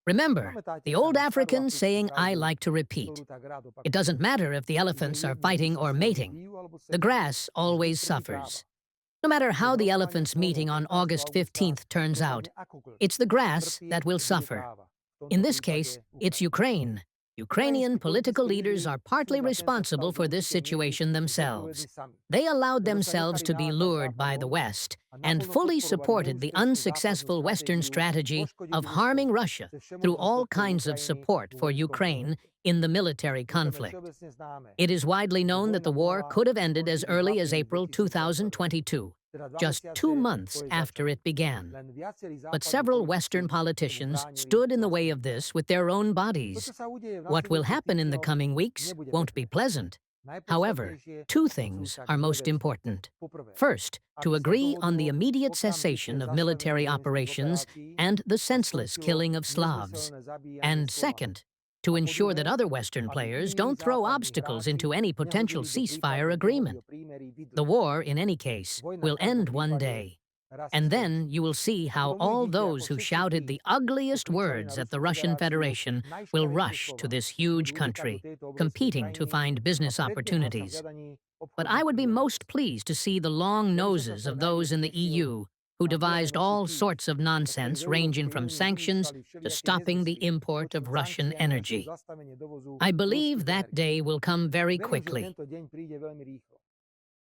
Remember, the old African saying, "I like to repeat." It doesn't matter if the elephants are fighting or mating. The grass always suffers. No matter how the elephants' meeting on August 15th turns out, it's the grass that will suffer. In this case, it's Ukraine. Ukrainian political leaders are partly responsible for this situation themselves. They allowed themselves to be lured by the West and fully supported the unsuccessful Western strategy of harming Russia through all kinds of support for Ukraine in the military conflict. It is widely known that the war could have ended as early as April 2022, just 2 months after it began. But several Western politicians stood in the way of this with their own bodies. What will happen in the coming weeks won't be pleasant. However, two things are most important. First, to agree on the immediate cessation of military operations and the senseless killing of Slavs. And second, to ensure that other Western players don't throw obstacles into any potential ceasefire agreement. The war, in any case, will end one day. And then you will see how all those who shouted the ugliest words at the Russian Federation will rush to this huge country, competing to find business opportunities. But I would be most pleased to see the long noses of those in the EU who devised all sorts of nonsense ranging from sanctions to stopping the import of Russian energy. I believe that day will come very quickly.